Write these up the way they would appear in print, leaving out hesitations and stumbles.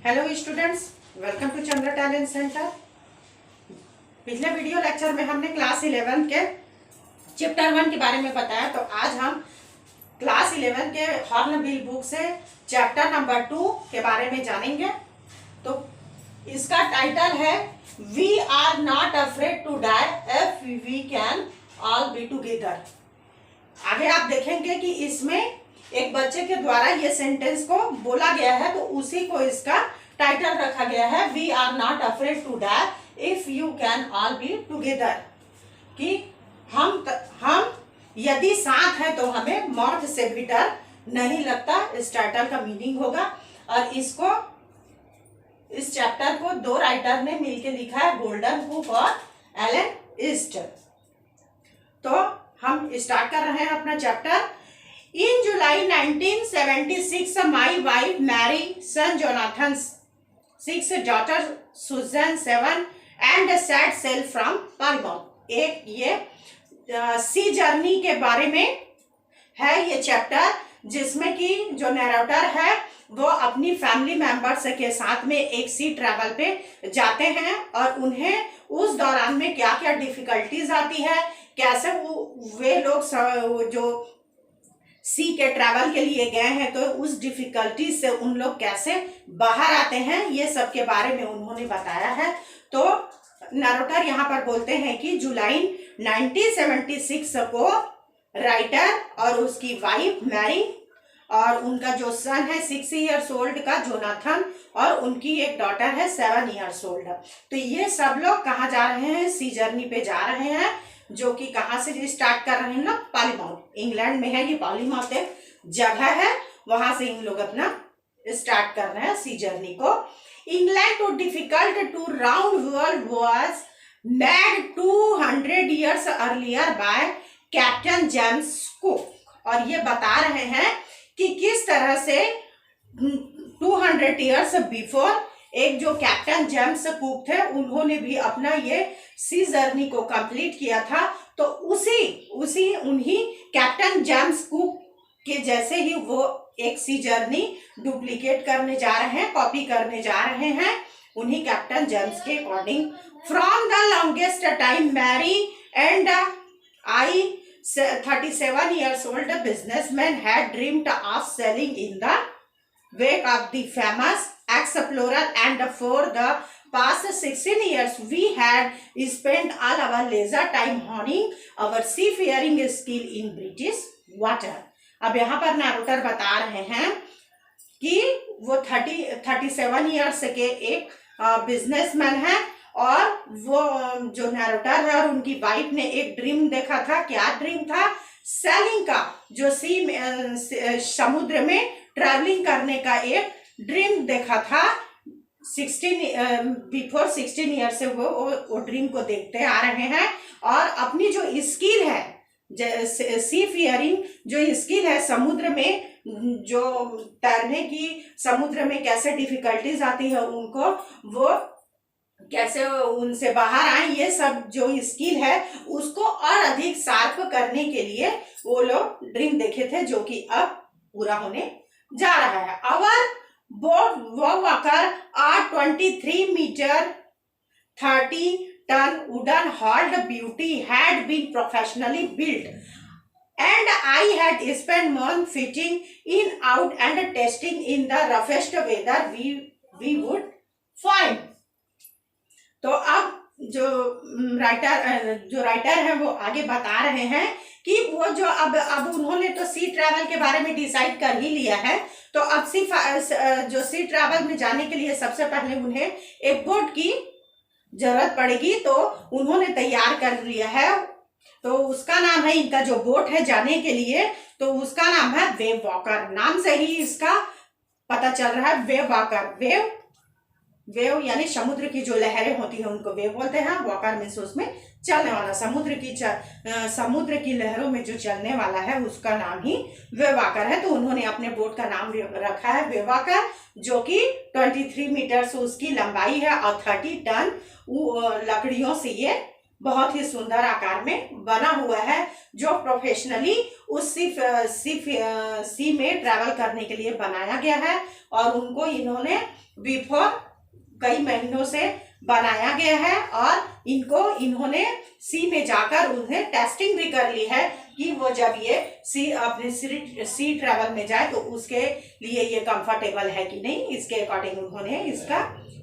Hello students, welcome to Chandra talent centre. पिछले video lecture में हमने क्लास 11 के चैप्टर 1 के बारे में बताया, तो आज हम क्लास 11 के हॉर्नबिल बुक से चैप्टर नंबर 2 के बारे में जानेंगे। तो इसका टाइटल है we are not afraid to die if we can all be together. आगे आप देखेंगे कि इसमें एक बच्चे के द्वारा ये सेंटेंस को बोला गया है, तो उसी को इसका टाइटल रखा गया है we are not afraid to die if you can all be together. कि हम यदि साथ है तो हमें मौत से भी डर नहीं लगता। इस टाइटल का मीनिंग होगा। और इस चैप्टर को दो राइटर ने मिलकर लिखा है, गोल्डन हुक और एलन ईस्ट। तो हम स्टार्ट कर रहे हैं अपना chapter. In July 1976, my wife married son Jonathan, 6 daughters Susan 7 and set sail from Plymouth। एक ये सी जर्नी के बारे में है ये चैप्टर, जिसमें कि जो नैरेटर है वो अपनी फैमिली मेंबर्स के साथ में एक सी ट्रैवल पे जाते हैं और उन्हें उस दौरान में क्या क्या डिफिकल्टीज आती है, कैसे वे लोग जो सी के ट्रैवल के लिए गए हैं तो उस डिफिकल्टी से उन लोग कैसे बाहर आते हैं, ये सब के बारे में उन्होंने बताया है। तो नरेटर यहाँ पर बोलते हैं कि जुलाई 1976 को राइटर और उसकी वाइफ मैरी और उनका जो सन है 6 इयर्स ओल्ड का जोनाथन और उनकी एक डॉटर है 7 इयर्स ओल्ड। तो ये सब लोग कहाँ जा रहे हैं? सी जर्नी पे जा रहे हैं, जो कि कहाँ से स्टार्ट कर रहे हैं लोग? प्लायमाउथ, इंग्लैंड में है ये। प्लायमाउथ एक जगह है, वहां से इन लोग अपना स्टार्ट कर रहे हैं सी जर्नी को। England to difficult to round world was made 200 years earlier by captain James Cook. और ये बता रहे हैं कि किस तरह से 200 years बिफोर एक जो कैप्टन जेम्स कुक थे उन्होंने भी अपना ये सी जर्नी को कंप्लीट किया था। तो उन्हीं कैप्टन जेम्स कुक के जैसे ही वो एक सी जर्नी डुप्लीकेट करने जा रहे हैं, कॉपी करने जा रहे हैं उन्हीं कैप्टन जेम्स के according. From the longest time Mary and I 37 years old businessman had dreamed of sailing in the wake of the famous explorer, and for the past 16 years we had spent all our leisure time honing our seafaring skill in British water। अब यहाँ पर narrator बता रहे हैं कि वो 37 years के एक बिजनेसमैन है और वो जो नरेटर है और उनकी वाइफ ने एक ड्रीम देखा था। क्या ड्रीम था? सेलिंग का, जो समुद्र में ट्रैवलिंग करने का एक ड्रीम देखा था। 16 ईयर से वो ड्रीम को देखते आ रहे हैं और अपनी जो स्किल है सी फियरिंग, जो स्किल है समुद्र में जो तैरने की, समुद्र में कैसे डिफिकल्टीज आती है उनको, वो कैसे उनसे बाहर आए, ये सब जो स्किल है उसको और अधिक शार्प करने के लिए वो लोग ड्रीम देखे थे, जो कि अब पूरा होने जा रहा है। Our boat walker, a 23 meter 30 ton wooden hulled beauty, had been professionally built, and I had spent months fitting in, out and testing in the roughest weather we would find। तो अब जो राइटर है वो आगे बता रहे हैं कि वो जो अब उन्होंने तो सी ट्रैवल के बारे में डिसाइड कर ही लिया है। तो अब जो सी ट्रैवल में जाने के लिए सबसे पहले उन्हें एक बोट की जरूरत पड़ेगी, तो उन्होंने तैयार कर लिया है। तो उसका नाम है, इनका जो बोट है जाने के लिए, तो उसका नाम है वेव वॉकर। नाम से ही इसका पता चल रहा है, वेव वॉकर। वेव यानी समुद्र की जो लहरें होती हैं उनको वेव बोलते हैं। वॉकर मीन्स उसमें चलने वाला, समुद्र की लहरों में जो चलने वाला है उसका नाम ही वेव वॉकर है। तो उन्होंने अपने बोट का नाम रखा है वेव वॉकर, जो कि 23 मीटर उसकी लंबाई है और 30 टन लकड़ियों से ये बहुत ही सुंदर आकार में बना हुआ है, जो प्रोफेशनली उस सी में ट्रैवल करने के लिए बनाया गया है। और उनको इन्होंने बिफोर कई महीनों से बनाया गया है और इन्होंने सी में जाकर उन्हें टेस्टिंग भी कर ली है कि वो जब ये अपने सी ट्रैवल में जाए तो उसके लिए ये कंफर्टेबल है कि नहीं, इसके अकॉर्डिंग उन्होंने इसका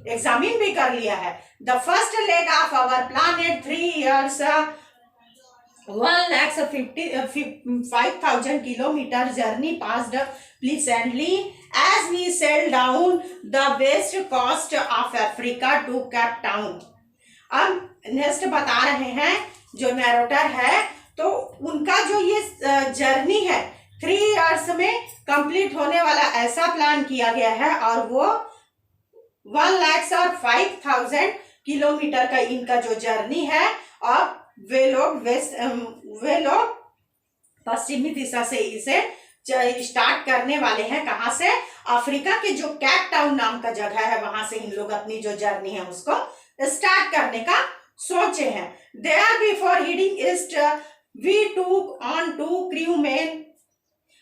एग्जामिन भी कर लिया है। The first leg of our planet 3 years 1,55,000 kilometer journey passed pleasantly as we sailed down the west coast of Africa to Cape Town। अब नेक्स्ट बता रहे हैं जो नैरेटर है, तो उनका जो ये जर्नी है 3 years में कंप्लीट होने वाला ऐसा प्लान किया गया है और वो 1,05,000 किलोमीटर का इनका जो जर्नी है। और वे लोग पश्चिमी दिशा से इसे स्टार्ट करने वाले हैं। कहां से? अफ्रीका के जो कैप टाउन नाम का जगह है वहां से इन लोग अपनी जो जर्नी है उसको स्टार्ट करने का सोचे हैं। There before heading east we took on 2 crewmen,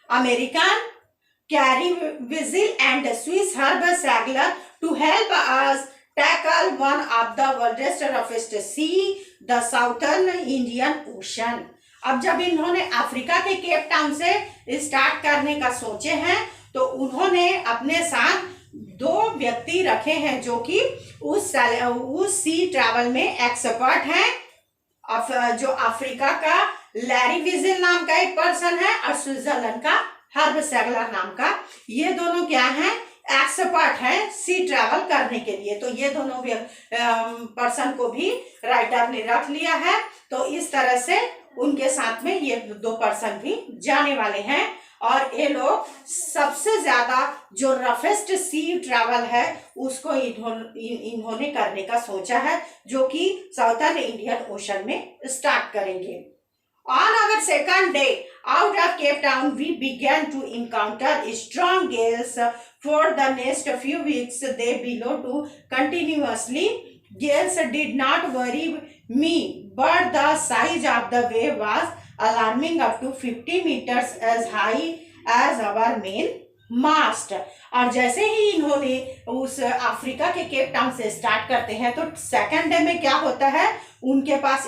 American Carrie Weasel and Swiss Herb Sagler, to help us tackle one of the world's roughest sea, the Southern Indian Ocean। अब जब इन्होंने Africa के Cape Town से start करने का सोचे हैं तो उन्होंने अपने साथ 2 व्यक्ति रखे हैं जो कि उस सी ट्रैवल में एक्सपर्ट हैं। जो अफ्रीका का लैरी विजिल नाम का एक पर्सन है और स्विट्जरलैंड का हर्ब सैगलर नाम का, ये दोनों क्या हैं? एक्सपर्ट हैं सी ट्रैवल करने के लिए। तो ये दोनों पर्सन को भी राइटर ने रख लिया है। तो इस तरह से उनके साथ में ये 2 पर्सन भी जाने वाले हैं और ये लोग सबसे ज्यादा जो रफेस्ट सी ट्रैवल है उसको इन्होंने करने का सोचा है, जो कि साउथर्न इंडियन ओशन में स्टार्ट करेंगे। On our second day out of Cape Town, we began to encounter strong gales for the next few weeks. They below to continuously. Gales did not worry me, but the size of the wave was alarming, up to 50 meters as high as our main mast। और जैसे ही इन्होंने उस Africa के Cape Town से start करते हैं तो second day में क्या होता है, उनके पास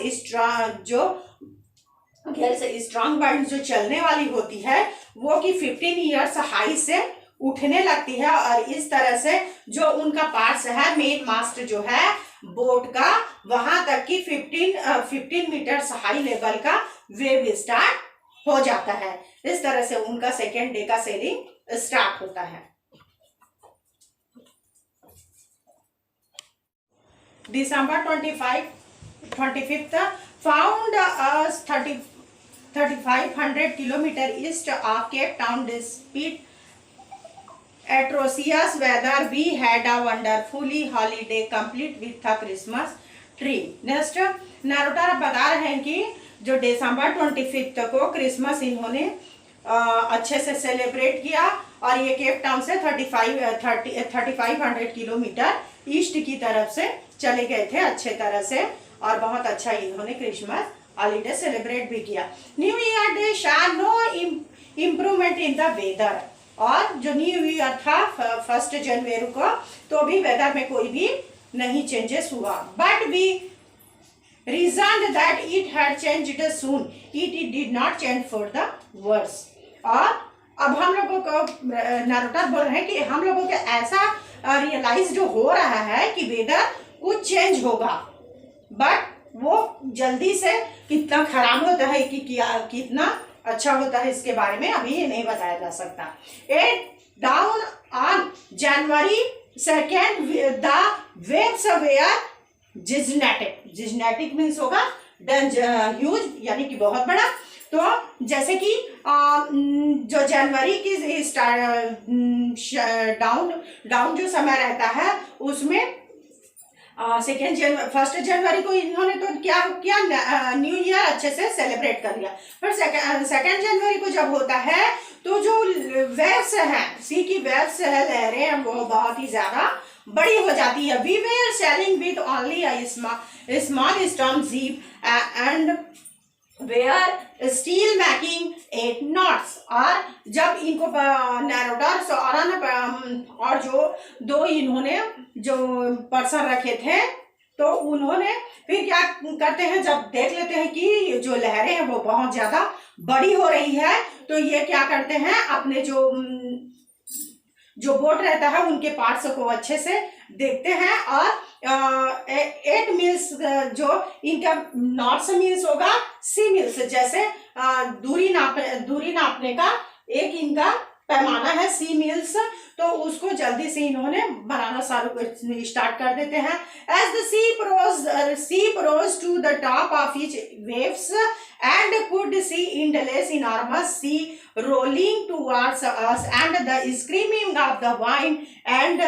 स्ट्रॉन्ग वाइंड जो चलने वाली होती है वो कि 15 years हाई से उठने लगती है। और इस तरह से जो उनका पार्ट्स है, मेन मास्ट जो है बोट का, वहां तक की 15 मीटर्स हाई लेवल का वेव स्टार्ट हो जाता है। इस तरह से उनका सेकेंड डे का सेलिंग स्टार्ट होता है। December 25th found us 3,500 kilometers east of Cape Town. Despite atrocious weather, we had a wonderfully holiday complete with a Christmas tree। Next narrator बता रहे हैं कि जो December 25 को क्रिसमस इन्होंने अच्छे से सेलिब्रेट किया और ये केप टाउन से 3,500 किलोमीटर ईस्ट की तरफ से चले गए थे अच्छे तरह से और बहुत अच्छा इन्होंने क्रिसमस हॉलीडे सेलिब्रेट भी किया। New year day saw no improvement in the weather. और जो न्यू ईयर था 1 जनवरी को, तो भी वेदर में कोई भी नहीं चेंजेस हुआ। But we reasoned that it had changed soon, it did not change for the worse। और अब हम लोगों को नैरेटर बोल रहे हैं कि हम लोगों को ऐसा रियलाइज जो हो रहा है कि वेदर कुछ चेंज होगा, बट वो जल्दी से कितना खराब होता है कि कितना अच्छा होता है इसके बारे में अभी नहीं बताया जा सकता। At dawn on January 2 the waves were gigantic means होगा ह्यूज, यानी कि बहुत बड़ा। तो जैसे कि जो जनवरी की डाउन जो समय रहता है उसमें 1 जनवरी को इन्होंने तो क्या न्यू ईयर अच्छे से सेलिब्रेट कर लिया। पर 2 जनवरी को जब होता है तो जो वेव्स हैं, सी की वेव्स है, लहरें हैं, वो बहुत ही ज्यादा बड़ी हो जाती है। We were sailing with only a small storm jib and were still making 8 knots. और जब इनको नैरोडर और जो दो इन्होंने जो पर्सन रखे थे, तो उन्होंने फिर क्या करते हैं, जब देख लेते हैं कि जो लहरें हैं वो बहुत ज्यादा बड़ी हो रही है, तो ये क्या करते हैं, अपने जो बोट रहता है उनके पार्ट्स को अच्छे से देखते हैं। और 8 मील्स जो इनका नॉर्थ मील्स होगा, सी मील्स जैसे दूरी नापने का एक इनका पैमाना है, सी मील्स, तो उसको जल्दी से इन्होंने बनाना स्टार्ट कर देते हैं। As the sea rose to the top of each waves and could see endless enormous sea rolling towards us, and the screaming of the wind and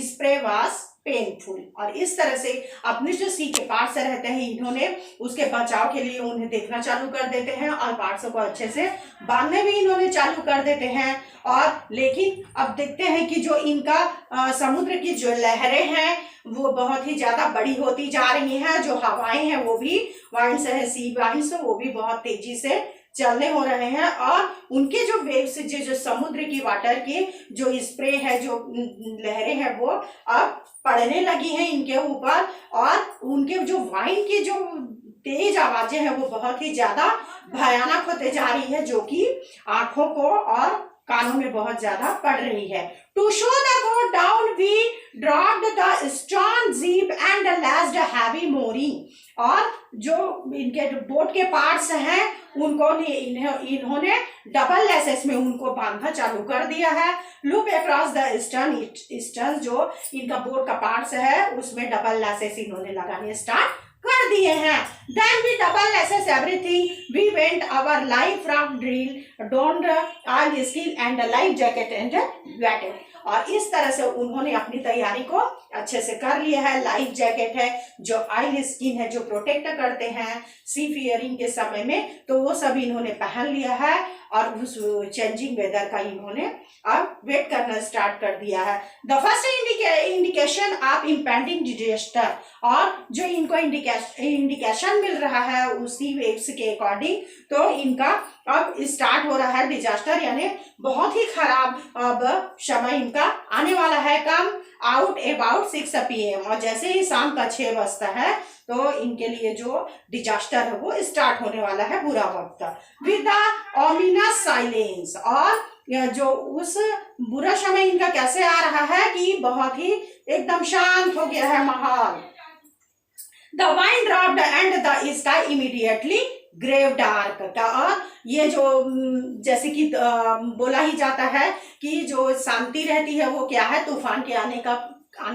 spray was painful. और इस तरह से अपने जो सी के पार्ट्स रहते हैं, इन्होंने उसके बचाव के लिए उन्हें देखना चालू कर देते हैं और पार्ट्सों को अच्छे से बांधने भी इन्होंने चालू कर देते हैं। और लेकिन अब देखते हैं कि जो इनका समुद्र की जो लहरें हैं वो बहुत ही ज्यादा बड़ी होती जा रही हैं। जो हवाएं हैं वो भी वाइंड्स है, सी वाइंड्स, वो भी बहुत तेजी से चलने हो रहे हैं। और उनके जो वेव्स, जो समुद्र की वाटर की जो स्प्रे है, जो लहरें हैं, वो अब पड़ने लगी हैं इनके ऊपर। और उनके जो वाइन की जो तेज आवाजें हैं वो बहुत ही ज्यादा भयानक होते जा रही है, जो कि आंखों को और कानों में बहुत ज्यादा पड़ रही है। To show the boat down we dropped the storm jib and lashed heavy mooring. और जो इनके बोट के पार्ट्स हैं उनको इन्होंने डबल लेसेस में उनको बांधना चालू कर दिया है। लुक अक्रॉस द स्टर्न, जो इनका बोट का पार्ट्स है उसमें डबल लेसेस इन्होंने लगाने स्टार्ट कर दिए हैं। Then we double assess everything. We went our life from drill, donned all skill and life jacket and wetted। और इस तरह से उन्होंने अपनी तैयारी को अच्छे से कर लिया है। लाइफ जैकेट है, जो ऑयल स्किन है, जो प्रोटेक्ट करते हैं सी फियरिंग के समय में, तो वो सब इन्होंने पहन लिया है। और उस चेंजिंग वेदर का इन्होंने अब वेट करना स्टार्ट कर दिया है। The first indication of impending disaster, और जो इनको इंडिकेशन मिल रहा है उसी वेव्स के अकॉर्डिंग, तो इनका अब स्टार्ट हो रहा है डिजास्टर, यानी बहुत ही खराब अब समय इनका आने वाला है। कम आउट अबाउट 6 PM, और जैसे ही शाम का 6 बजता है तो इनके लिए जो डिजास्टर है वो स्टार्ट होने वाला है, बुरा वक्त विद द ओमिनस साइलेंस। और जो उस बुरा समय इनका कैसे आ रहा है कि बहुत ही एकदम शांत हो गया है माहौल। The wind dropped and the sky immediately grew dark. और ये जो जैसे कि बोला ही जाता है कि जो शांति रहती है वो क्या है, तूफान के आने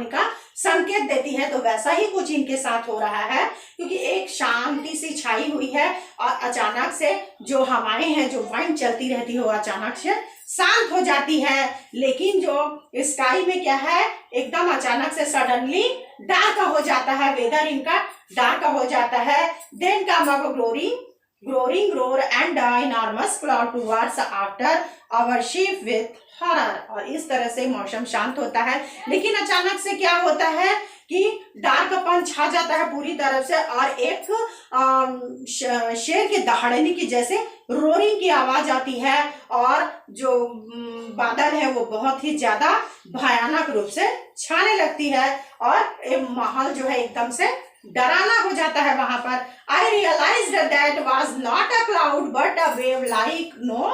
का संकेत देती है। तो वैसा ही कुछ इनके साथ हो रहा है, क्योंकि एक शांति सी छाई हुई है और अचानक से जो हवाएं हैं, जो वाइंड चलती रहती है, वो अचानक से शांत हो जाती है। लेकिन जो स्काई में क्या है, एकदम अचानक से सडनली डार्क हो जाता है, वेदर इनका डार्क हो जाता है। Then come up growing roar and enormous cloud towards after our ship with horror. और इस तरह से मौसम शांत होता है, लेकिन अचानक से क्या होता है कि डार्कपन छा जाता है पूरी तरफ से, और एक शेर के दहाड़ने की जैसे रोरिंग की आवाज आती है। और जो बादल है वो बहुत ही ज्यादा भयानक रूप से छाने लगती है, और माहौल जो है एकदम से डराना हो जाता है वहां पर। I realized that was not a cloud but a wave like no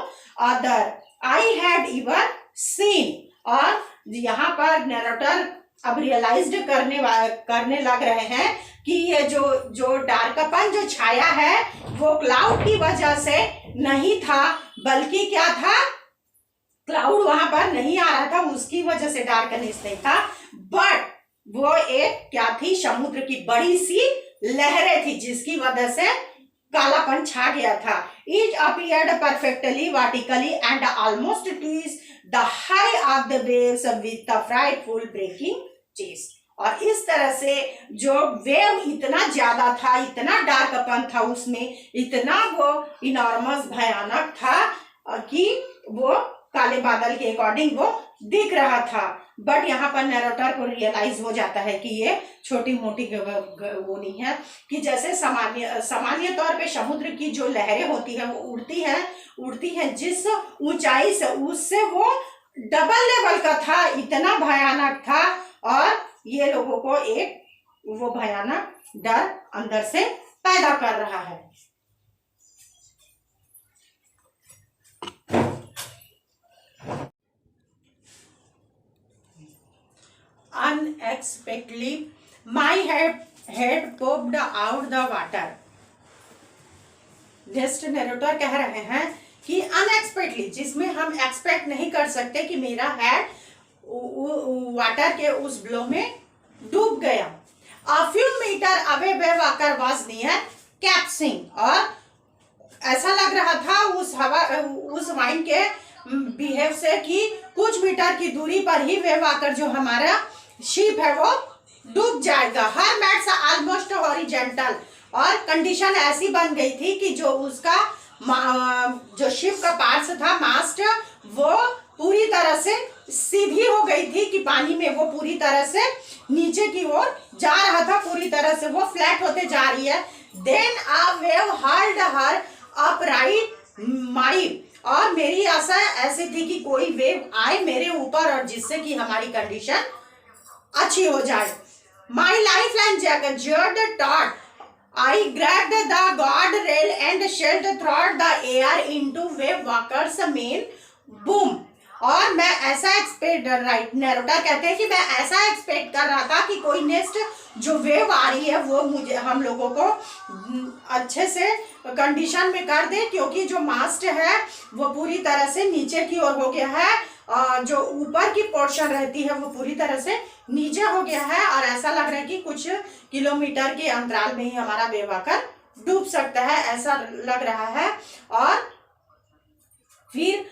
other I had ever seen. और यहाँ पर नैरेटर अब रियलाइज्ड करने लग रहे हैं कि ये जो डार्कपन जो छाया है वो क्लाउड की वजह से नहीं था, बल्कि क्या था, क्लाउड वहां पर नहीं आ रहा था, उसकी वजह से डार्कनेस नहीं था, बट वो एक क्या थी, समुद्र की बड़ी सी लहरें थी जिसकी वजह से कालापन छा गया था। It appeared perfectly vertically and almost twice the high of the waves with the frightful breaking chase. और इस तरह से जो वेव इतना ज्यादा था, इतना डार्कपन था उसमें, इतना वो इनॉर्मस भयानक था कि वो काले बादल के अकॉर्डिंग वो दिख रहा था। बट यहाँ पर नैरेटर को रियलाइज हो जाता है कि ये छोटी मोटी वो नहीं है, कि जैसे सामान्य तौर पे समुद्र की जो लहरें होती है वो उड़ती है जिस ऊंचाई से, उससे वो डबल लेवल का था, इतना भयानक था। और ये लोगों को एक वो भयानक डर अंदर से पैदा कर रहा है। Unexpectedly, my head popped out the water. Next narrator कह रहे हैं कि अनएक्सपेक्टली, जिसमें हम एक्सपेक्ट नहीं कर सकते कि मेरा हेड वाटर के उस ब्लो में डूब गया। A few meter away wave walker was near capsizing, और ऐसा लग रहा था उस वाइन के बिहेव से कि कुछ मीटर की दूरी पर ही वेव वाकर जो हमारा शिप है वो डूब जाएगा। हर मैट्स ऑलमोस्ट हॉरिजेंटल, और कंडीशन ऐसी बन गई थी कि जो उसका जो शिप का पार्ट्स था, मास्ट, वो पूरी तरह से सीधी हो गई थी कि पानी में वो पूरी तरह से नीचे की ओर जा रहा था, पूरी तरह से वो फ्लैट होते जा रही है। Then a wave hurled her upright my, और मेरी आशा ऐसी थी कि कोई वेव आए मेरे ऊपर और जिससे कि हमारी कंडीशन अच्छी हो जाए। My life line GERD taught, I grabbed the guardrail and shelled through the air into wave walker's main boom. और मैं ऐसा एक्सपेक्ट, राइट, नैरोटर कहते हैं कि मैं ऐसा एक्सपेक्ट कर रहा था कि कोई नेक्स्ट जो वेव आ रही है वो मुझे हम लोगों को अच्छे से कंडीशन में कर दे, क्योंकि जो मास्ट है वो पूरी तरह से नीचे की ओर हो गया है, जो ऊपर की पोर्शन रहती है वो पूरी तरह से नीचे हो गया है, और ऐसा लग रहा है कि कुछ किलोमीटर के अंतराल में ही हमारा वेव वाकर डूब सकता है, ऐसा लग रहा है। और फिर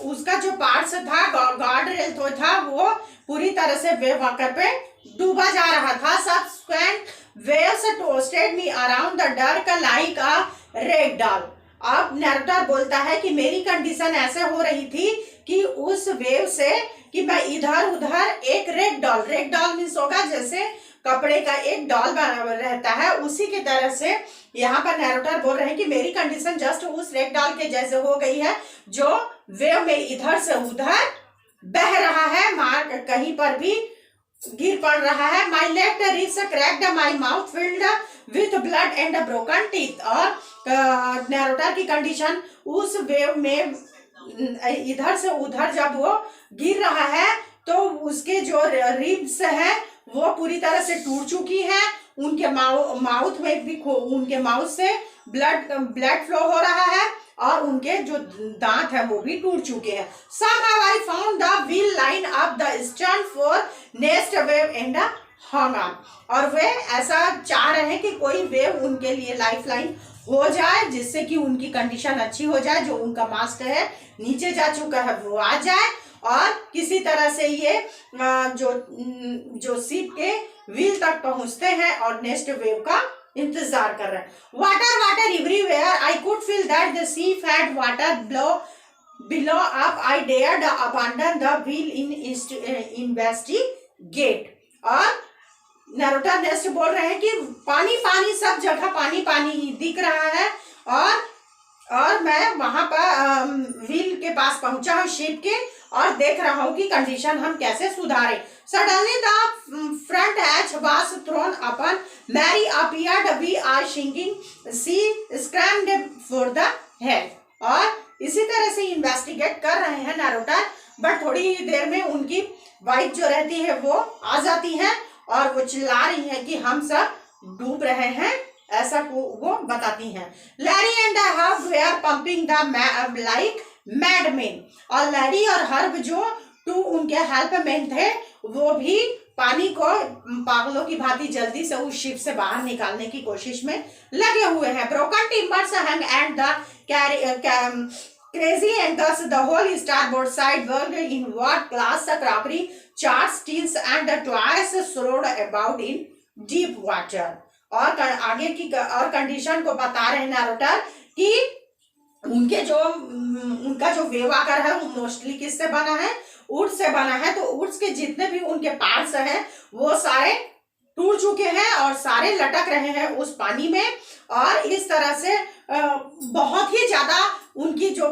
उसका जो पार्ट्स था, गार्ड रेल तो था, वो पूरी तरह से वेव वाकर पे डूबा जा रहा था। Subsequent waves toasted me around the dark like अ रेग डॉल। अब नैरेटर बोलता है कि मेरी कंडीशन ऐसे हो रही थी कि उस वेव से कि मैं इधर उधर एक रेग डॉल मीन्स होगा जैसे कपड़े का एक डॉल रहता है, उसी की तरह से यहाँ पर नैरेटर बोल रहे हैं कि मेरी कंडीशन जस्ट उस रेग डॉल के जैसे हो गई है, जो वेव में इधर से उधर बह रहा है, मार कहीं पर भी गिर पड़ रहा है। My left ribs cracked, my mouth filled with blood and broken teeth. और नैरेटर की कंडीशन उस वेव में इधर से उधर जब वो गिर रहा है तो उसके जो रिब्स है वो पूरी तरह से टूट चुकी है, उनके माउथ में भी, उनके माउथ से ब्लड फ्लो हो रहा है, और उनके जो दांत है वो भी टूट चुके हैं। Somehow I found the wheel line up the stern for next wave and hung on। और वे ऐसा चाह रहे हैं कि कोई वेव उनके लिए लाइफ लाइन हो जाए, जिससे कि उनकी कंडीशन अच्छी हो जाए, जो उनका मास्ट है नीचे जा चुका है वो आ जाए, और किसी तरह से ये जो शिप के व्हील तक पहुंचते हैं और नेक्स्ट वेव का इंतजार कर रहे हैं। Water everywhere, I could feel that the sea had water below up, I dared abandon the wheel in investigate. और नैरेटर नेक्स्ट बोल रहे हैं कि पानी सब जगह पानी दिख रहा है, और मैं वहां पर व्हील के पास पहुंचा हूँ शिप के, और देख रहा हूँ कि कंडीशन हम कैसे सुधारें। Suddenly the front hatch was thrown upon, Mary appeared, we are sinking, she screamed for the help. और इसी तरह से इन्वेस्टिगेट कर रहे हैं नैरेटर, बट थोड़ी देर में उनकी वाइफ जो रहती है वो आ जाती है और वो चिल्ला रही है कि हम सब डूब रहे हैं, ऐसा वो बताती हैं। Larry and Herb were pumping the like madmen, और लैरी और हर्ब जो उनके हेल्पमैन थे वो भी पानी को पागलों की भांति जल्दी से उस शिप से बाहर निकालने की कोशिश में लगे हुए हैं। Broken timbers hang at the crazy anchors, the whole starboard side worked in what class crockery, charts, steels and toys floated about in deep water। और आगे की और कंडीशन को बता रहे हैं नैरेटर कि उनका जो वेव आकर है वो मोस्टली किससे बना है, वुड से बना है, तो वुड्स के जितने भी उनके पार्ट्स हैं वो सारे टूट चुके हैं और सारे लटक रहे हैं उस पानी में। और इस तरह से बहुत ही ज्यादा उनकी जो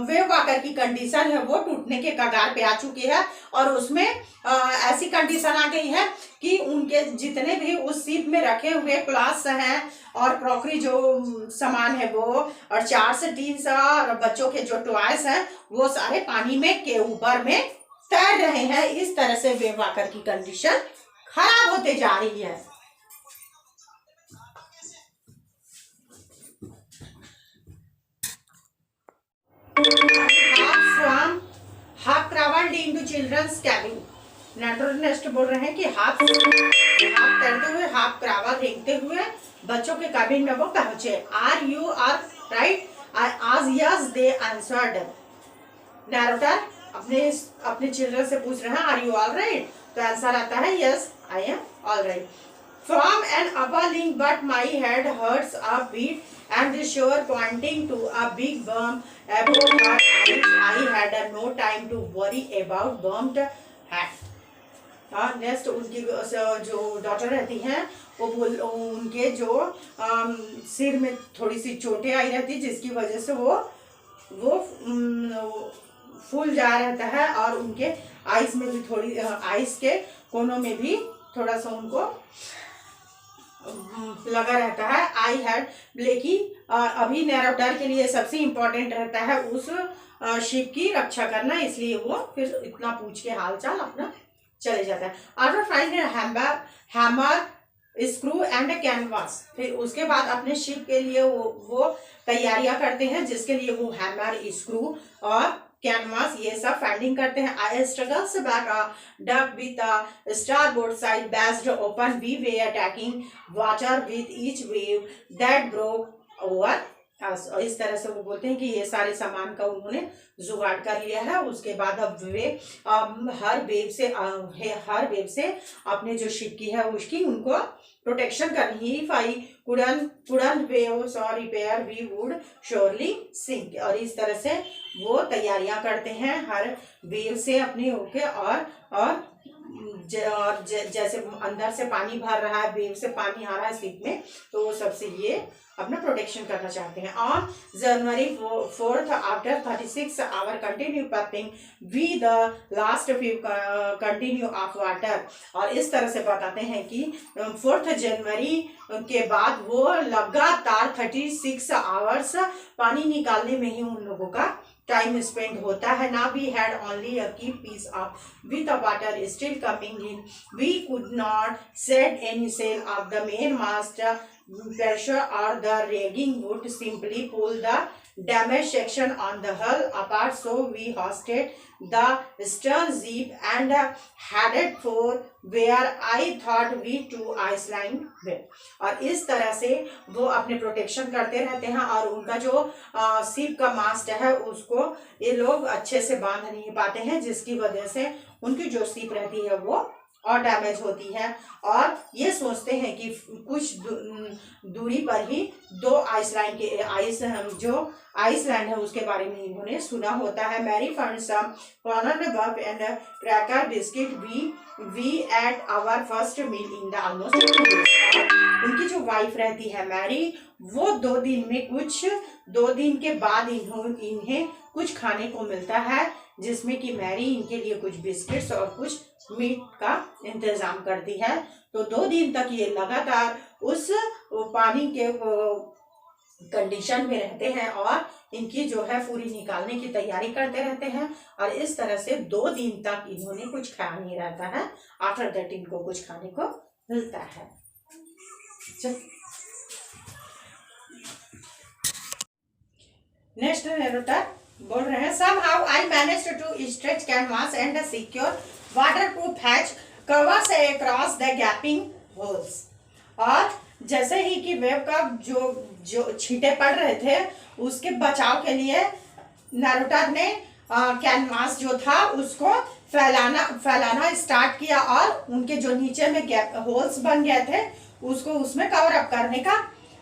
वेव वॉकर की कंडीशन है वो टूटने के कगार पे आ चुकी है। और उसमें ऐसी कंडीशन आ गई है कि उनके जितने भी उस शिप में रखे हुए क्लॉथ्स हैं और क्रॉकरी जो सामान है वो, और 4 से 3 और बच्चों के जो टॉयज हैं वो सारे पानी में के ऊपर में तैर रहे हैं। इस तरह से वेव वॉकर की कंडीशन खराब होते जा रही है। Half crawled into children's cabin. Next बोल रहे हैं कि हाफ तैरते हुए, हाफ क्रावल रेंगते हुए बच्चों के कैबिन में वो पहुंचे। Are you are right? आज यस दे आंसर्ड। नैरेटर अपने चिल्ड्रन से पूछ रहे हैं आर यू ऑल राइट? तो आंसर आता है yes I am all right. From an upper link, but my head hurts a bit, and the shore pointing to a big bump above her eyes. I had no time to worry about bumped head. Next उनकी जो daughter रहती हैं वो उनके जो सिर में थोड़ी सी चोटें आई रहती, जिसकी वजह से वो फूल जा रहता है और उनके आइस में भी थोड़ी आइस के कोनों में भी थोड़ा सा उनको लगा रहता है। आई हैड लेकिन अभी नैरेटर के लिए सबसे इम्पोर्टेंट रहता है उस शिप की रक्षा करना, इसलिए वो फिर इतना पूछ के हालचाल अपना चले जाता है। After finding hammer screw and canvas, फिर उसके बाद अपने शिप के लिए वो तैयारियां करते हैं, जिसके लिए वो हैमर, स्क्रू और कैनवास ये सब फाइंडिंग करते हैं। I struggles back deck with starboard side based open we way attacking water with each wave that broke over. इस तरह से वो बोलते हैं कि ये सारे सामान का उन्होंने जुगाड़ कर लिया है। उसके बाद अब वे हर वेव से अपने जो शिप की है उसकी उनको प्रोटेक्शन करनी है। फाई couldn't waves or repair we would surely sink। और इस तरह से वो तैयारियां करते हैं हर वेव से अपने होके और जैसे अंदर से पानी भर रहा है, वेव से पानी आ रहा है शिप में, तो वो सबसे ये अपना प्रोटेक्शन करना चाहते हैं। On January 4 after 36 hour continue pumping we the last few continue of water. और इस तरह से बताते हैं कि 4 जनवरी के बाद वो लगातार 36 आवर्स पानी निकालने में ही उन लोगों का टाइम स्पेंड होता है। ना we had only a key piece of with the water still coming in, we could not set any sail of the main mast pressure or the rigging would simply pull the damaged section on the hull apart, so we hoisted the stern zip and headed for where I thought we two Iceland were। और इस तरह से वो अपने protection करते रहते हैं और उनका जो शिप का मास्ट है उसको ये लोग अच्छे से बांध नहीं पाते हैं, जिसकी वजह से उनकी जो शिप रहती है वो और डैमेज होती है। और ये सोचते हैं कि कुछ दूरी पर ही दो जो आइसलैंड है उसके बारे में इन्होंने सुना होता है। Mary found some corner beef and cracker biscuit we ate our first meal in the almost. उनकी जो वाइफ रहती है मैरी, वो 2 दिन के बाद इन्हें कुछ खाने को मिलता है, जिसमें कि मैरी इनके लिए कुछ बिस्किट्स और कुछ मीट का इंतजाम करती है। तो 2 दिन तक ये लगातार उस पानी के कंडीशन में रहते हैं और इनकी जो है पूरी निकालने की तैयारी करते रहते हैं। और इस तरह से 2 दिन तक इन्होंने कुछ खाया नहीं रहता है। आफ्टर दैट इनको कुछ खाने को मिलता है। नेक्स्ट नैरेटर बोल रहे हैं, somehow I managed to stretch canvas and secure waterproof hatch covers across the gaping holes। और जैसे ही कि वेव का जो छींटे पड़ रहे थे उसके बचाव के लिए नैरेटर ने कैनवास जो था उसको फैलाना स्टार्ट किया और उनके जो नीचे में गैप होल्स बन गए थे उसको उसमें कवर अप करने का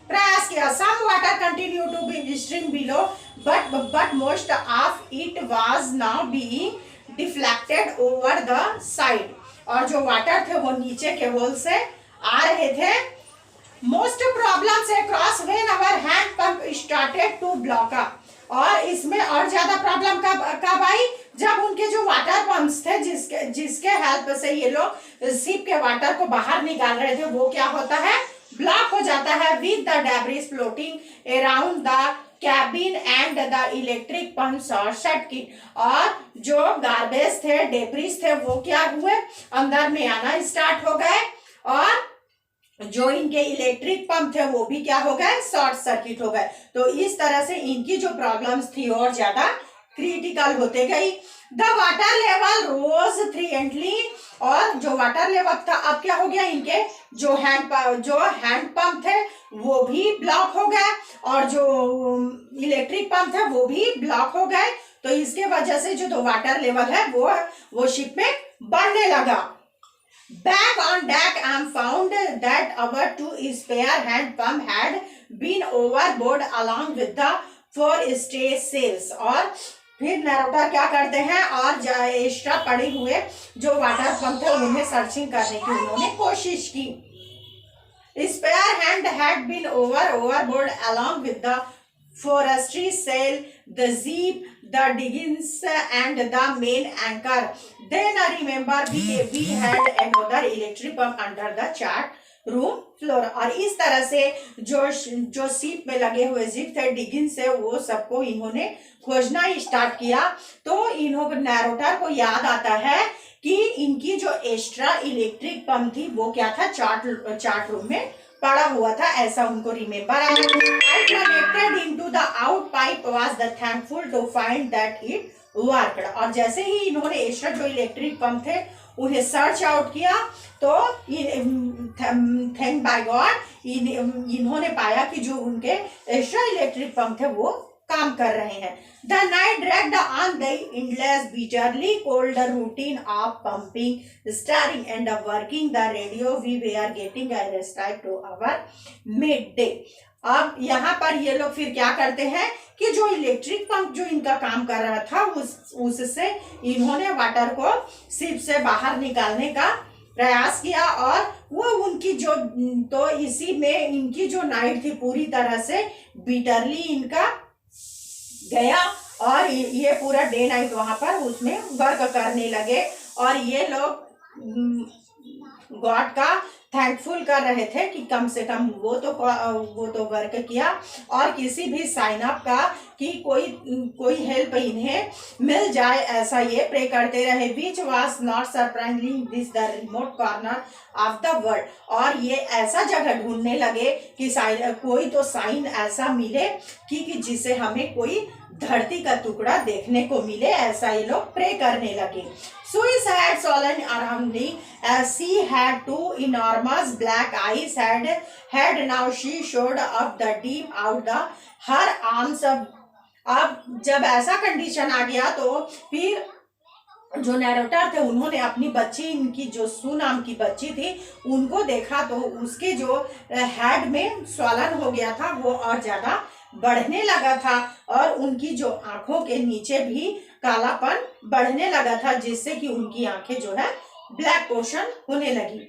प्रयास किया। Some water continued to be stream below, but most of it was now being deflected over the side, और जो वाटर थे वो नीचे के होल से आ रहे थे। Most problems across when our hand pump started to block up, और इसमें और ज्यादा प्रॉब्लम कब आई, जब उनके जो वाटर पंप्स थे जिसके हेल्प से ये लोग शिप के वाटर को बाहर निकाल रहे थे, वो क्या होता है, ब्लॉक हो जाता है with the debris floating around the cabin and the electric pumps और सर्किट। और जो गार्बेज थे, डेब्रिस थे, वो क्या हुए, अंदर में आना स्टार्ट हो गए, और जो इनके इलेक्ट्रिक पंप थे वो भी क्या हो गए, शॉर्ट सर्किट हो गए। तो इस तरह से इनकी जो प्रॉब्लम्स थी और ज्यादा क्रिटिकल होते गई। The water level rose frequently, और जो वाटर लेवल था अब क्या हो गया, इनके जो हैंड पंप थे वो भी ब्लॉक हो गए, और जो इलेक्ट्रिक पंप थे वो भी ब्लॉक हो गए। तो इसके वजह से जो वाटर लेवल है वो शिप में बढ़ने लगा। Back on deck, I found that our two spare hand pump had been overboard along with the forestay sails। और फिर नैरोटा क्या करते हैं, और एक्स्ट्रा पड़े हुए जो वाटर पंप थे उन्हें सर्चिंग करने की उन्होंने कोशिश की। Spare hand had been overboard along with the forestry sail, the jeep, the diggings and the main anchor। Then I remember we had another electric pump under the chart room floor. और इस तरह से जो सीप में लगे हुए zip थे, डिगिन से, वो सबको इन्होंने खोजना स्टार्ट किया। तो इन्होंने नैरोटर को याद आता है कि इनकी जो एक्स्ट्रा इलेक्ट्रिक पंप थी वो क्या था, चार्ट रूम में पड़ा हुआ था, ऐसा उनको रिमेम्बर आया। I connected into the out pipe was the thankful to find that it worked। और जैसे ही इन्होंने एक्स्ट्रा जो इलेक्ट्रिक पंप थे उन्हें सर्च आउट किया, तो थैंक बाय गॉड इन्होंने पाया कि जो उनके एक्स्ट्रा इलेक्ट्रिक पंप थे वो काम कर रहे हैं। The night dragged on the endless, bitterly cold routine of pumping, stirring and working the radio. We were getting a respite to our midday। अब यहाँ पर ये लोग फिर क्या करते हैं कि जो इलेक्ट्रिक पंप जो इनका काम कर रहा था उससे इन्होंने वाटर को शिप से बाहर निकालने का प्रयास किया, और वो उनकी जो, तो इसी में इनकी जो नाइट थी पूरी तरह से बिटरली इनका गया, और ये पूरा डे नाइट वहां पर उसमें वर्क करने लगे। और ये लोग गॉड का थैंकफुल कर रहे थे कि कम से कम वो तो वर्क किया, और किसी भी साइन अप का कि कोई हेल्प इन्हें मिल जाए, ऐसा ये प्रे करते रहे। Which was not surprising this the remote corner of the world. और ये ऐसा जगह ढूंढने लगे कि कोई तो साइन ऐसा मिले कि जिसे हमें कोई धरती का टुकड़ा देखने को मिले, ऐसा ये लोग प्रे करने लगे। Suez had swollen around me as she had two enormous black eyes had now she showed up the deep out the her arms। अब जब ऐसा कंडीशन आ गया तो फिर जो नैरेटर थे उन्होंने अपनी बच्ची, इनकी जो सू नाम की बच्ची थी, उनको देखा तो उसके जो हेड में स्वलन हो गया था वो और ज्यादा बढ़ने लगा था, और उनकी जो आंखों के नीचे भी कालापन बढ़ने लगा था, जिससे कि उनकी आंखें जो है ब्लैक पोर्शन होने लगी।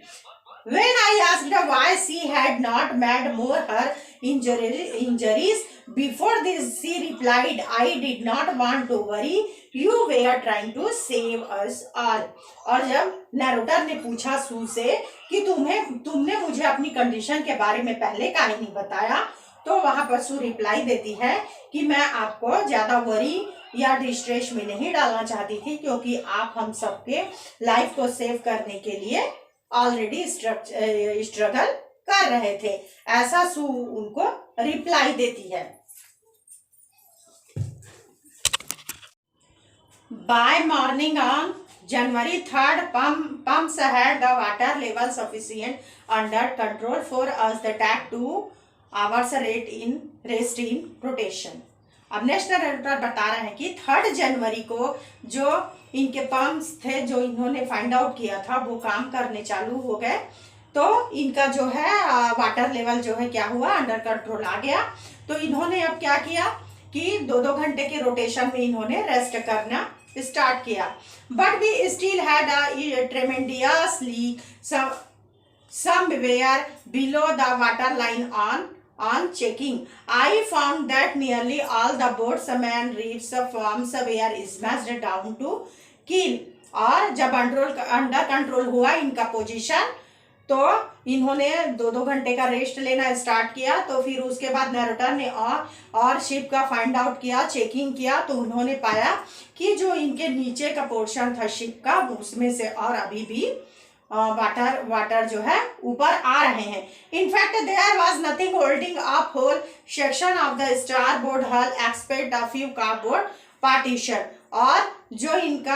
When I asked her why she had not made more her injuries before this, she replied, I did not want to worry, you were trying to save us all। और जब narrator ने पूछा सू से कि तुमने मुझे अपनी कंडीशन के बारे में पहले काहे नहीं बताया, तो वहां पर सू रिप्लाई देती है कि मैं आपको ज्यादा वरी या डिस्ट्रेस में नहीं डालना चाहती थी, क्योंकि आप हम सबके लाइफ को सेव करने के लिए ऑलरेडी स्ट्रगल कर रहे थे, ऐसा सू उनको रिप्लाई देती है। By morning on January 3rd, pumps had the water level sufficient under control for us the take 2 hours rest in rotation। अब नेक्स्ट नैरेटर बता रहे हैं कि 3 जनवरी को जो इनके पंप्स थे जो इन्होंने फाइंड आउट किया था वो काम करने चालू हो गए, तो इनका जो है वाटर लेवल जो है क्या हुआ, अंडर कंट्रोल आ गया। तो इन्होंने अब क्या किया कि 2-2 घंटे के रोटेशन में इन्होंने रेस्ट करना स्टार्ट किया, but we still had a tremendously somewhere below the water line. On checking, I found that nearly all the boatsmen reefs farms were smashed down to keel. और जब अंडर कंट्रोल हुआ इनका position, तो इन्होंने 2-2 घंटे का rest लेना start किया। तो फिर उसके बाद नैरेटर ने और शिप का फाइंड आउट किया, चेकिंग किया, तो उन्होंने पाया कि जो इनके नीचे का पोर्शन था शिप का, उसमें से और अभी भी वाटर जो है ऊपर आ रहे हैं। In fact there was nothing holding up whole section of the starboard hull expect a few cardboard partition. और जो इनका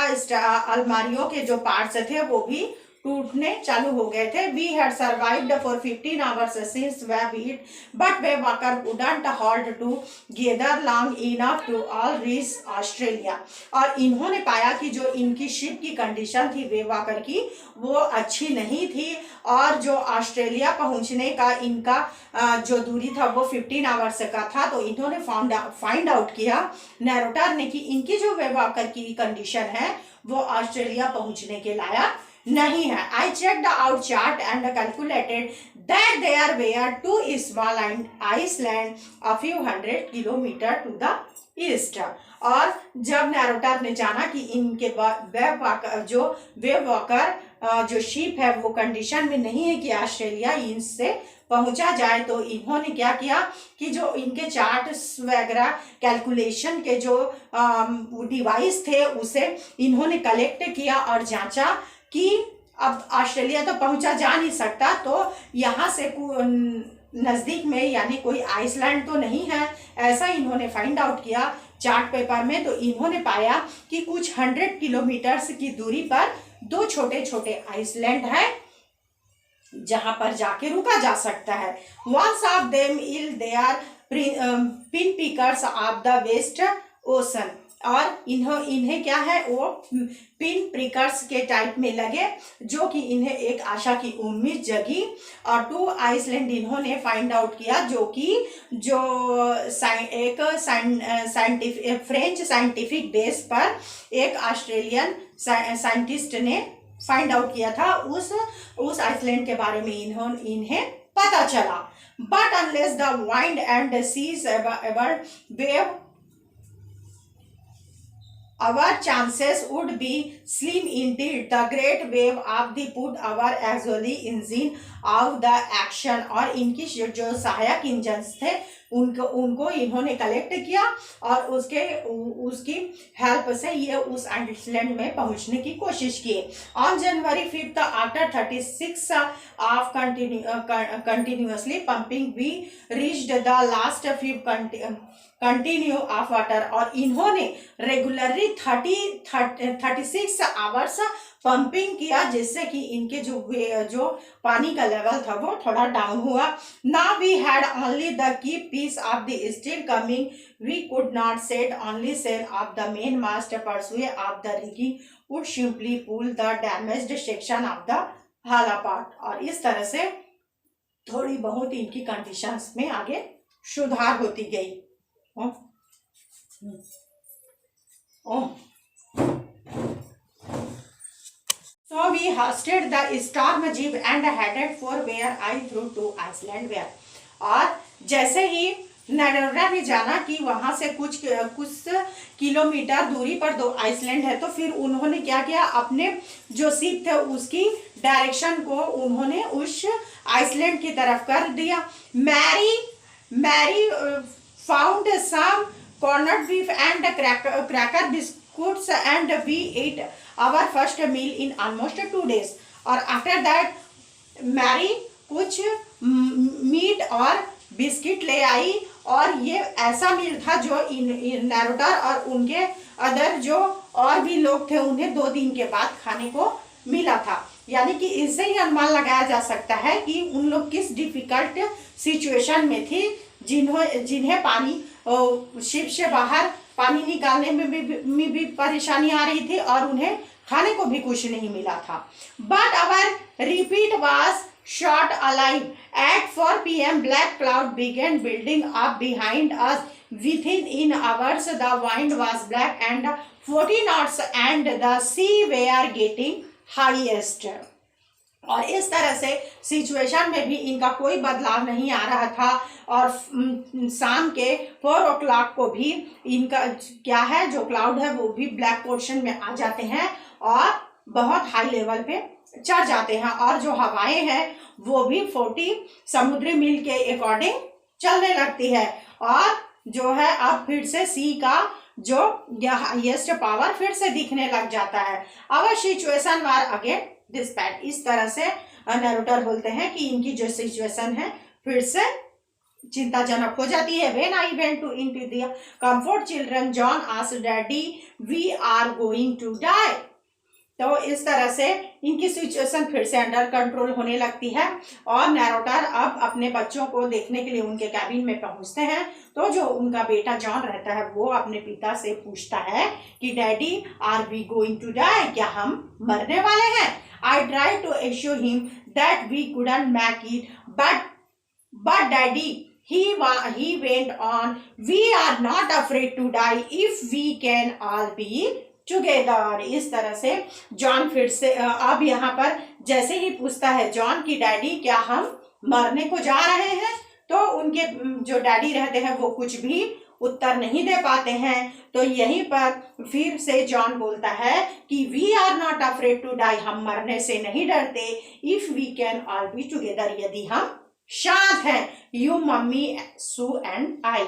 अलमारियों के जो पार्ट्स थे वो भी टूटने चालू हो गए थे। We had survived for 15 hours since wave hit, but way walker wouldn't halt together long enough to all reach Australia. और इन्होंने पाया कि जो इनकी शिप की कंडीशन थी वे वॉकर की, वो अच्छी नहीं थी, और जो ऑस्ट्रेलिया पहुंचने का इनका जो दूरी था वो 15 आवर्स का था। तो इन्होंने फाइंड आउट किया नैरेटर ने कि इनकी जो वे वॉकर की कंडीशन है वो ऑस्ट्रेलिया पहुंचने के लायक नहीं है। I checked out chart and calculated that there were 2 small islands a few hundred kilometer to the east. और जब नैरेटर ने जाना कि इनके वेव वॉकर जो शिप है वो कंडीशन में नहीं है कि ऑस्ट्रेलिया इनसे पहुंचा जाए, तो इन्होंने क्या किया कि जो इनके चार्ट्स वगैरह कैलकुलेशन के जो डिवाइस थे उसे इन्होंने कलेक्ट किया और जांचा कि अब ऑस्ट्रेलिया तो पहुंचा जा नहीं सकता, तो यहाँ से नज़दीक में यानी कोई आइसलैंड तो नहीं है, ऐसा इन्होंने फाइंड आउट किया चार्ट पेपर में। तो इन्होंने पाया कि कुछ 100 किलोमीटर्स की दूरी पर 2 छोटे छोटे आइसलैंड है जहां पर जाके रुका जा सकता है। Once of them is there pin pickers of the west ocean. और इन्हें क्या है वो पिन प्रिकर्स के टाइप में लगे, जो कि इन्हें एक आशा की उम्मीद जगी। और 2 आइसलैंड इन्होंने फाइंड आउट किया, जो कि एक फ्रेंच साइंटिफिक बेस पर एक ऑस्ट्रेलियन साइंटिस्ट ने फाइंड आउट किया था। उस आइसलैंड के बारे में इन्हें पता चला। But unless the wind and seas ever wave our chances would be slim indeed. The great wave of the put our auxiliary engine of the action। और इनकी जो सहायक इंजन थे उनको इन्होंने कलेक्ट किया और उसकी हेल्प से ये उस आइसलैंड में पहुंचने की कोशिश की। On January 5 after 36 of continuously pumping we reached the last 5 continue of water. और इन्होंने रेगुलरली 36 आवर्स पंपिंग किया, जिससे कि इनके जो पानी का लेवल था वो थोड़ा डाउन हुआ। Now we had only the key piece of the steel coming, we could not set only sail of the main mast pursue of the rigging would simply pull the damaged section of the hull apart. और इस तरह से थोड़ी बहुत इनकी conditions में आगे सुधार होती गई। So we hoisted the storm jib and headed for where I threw to Iceland where। और जैसे ही नैरेटर ने जाना कि वहां से कुछ किलोमीटर दूरी पर 2 आइसलैंड है, तो फिर उन्होंने क्या किया, अपने जो शिप थे उसकी डायरेक्शन को उन्होंने उस आइसलैंड की तरफ कर दिया। Mary found some corned beef and cracker biscuits and we ate our first meal in almost 2 days। और after that मैरी कुछ मीट और बिस्किट ले आई, और ये ऐसा मील था जो नैरेटर और उनके अदर जो और भी लोग थे उन्हें 2 दिन के बाद खाने को मिला था। यानी कि इससे ही अनुमान लगाया जा सकता है कि उन लोग किस डिफिकल्ट सिचुएशन में थी, जिन्हें पानी शिप से बाहर पानी निकालने में भी परेशानी आ रही थी और उन्हें खाने को भी कुछ नहीं मिला था। But our repeat was short alive at 4 PM black cloud began building up behind us within in hours the wind was black and 40 knots and the sea were getting highest। और इस तरह से सिचुएशन में भी इनका कोई बदलाव नहीं आ रहा था और शाम के 4 o'clock को भी इनका क्या है, जो क्लाउड है वो भी ब्लैक पोर्शन में आ जाते हैं और बहुत हाई लेवल पे चढ़ जाते हैं और जो हवाएं हैं वो भी 40 समुद्री मील के अकॉर्डिंग चलने लगती है और जो है अब फिर से सी का जो हाईएस्ट पावर फिर से दिखने लग जाता है। अब सिचुएशन वार अगेन डिस्पैच। इस तरह से नैरेटर बोलते हैं कि इनकी जो सिचुएशन है फिर से चिंताजनक हो जाती है। When I went to into the comfort children, John asked Daddy, we are going to die। तो इस तरह से इनकी सिचुएशन फिर से अंडर कंट्रोल होने लगती है और नैरेटर अब अपने बच्चों को देखने के लिए उनके कैबिन में पहुंचते हैं। तो जो उनका बेटा जॉन रहता है वो अपने पिता से पूछता है कि daddy are we going to die, क्या हम मरने वाले हैं? I try to assure him that we couldn't make it but daddy he went on, we are not afraid to die if we can all be together। इस तरह से John फिर से अब यहाँ पर जैसे ही पूछता है जॉन की डैडी क्या हम मरने को जा रहे हैं, तो उनके जो डैडी रहते हैं वो कुछ भी उत्तर नहीं दे पाते हैं। तो यहीं पर फिर से जॉन बोलता है कि we are not afraid to die, हम मरने से नहीं डरते, if we can all be together, यदि हम शांत हैं। You mummy Sue and I,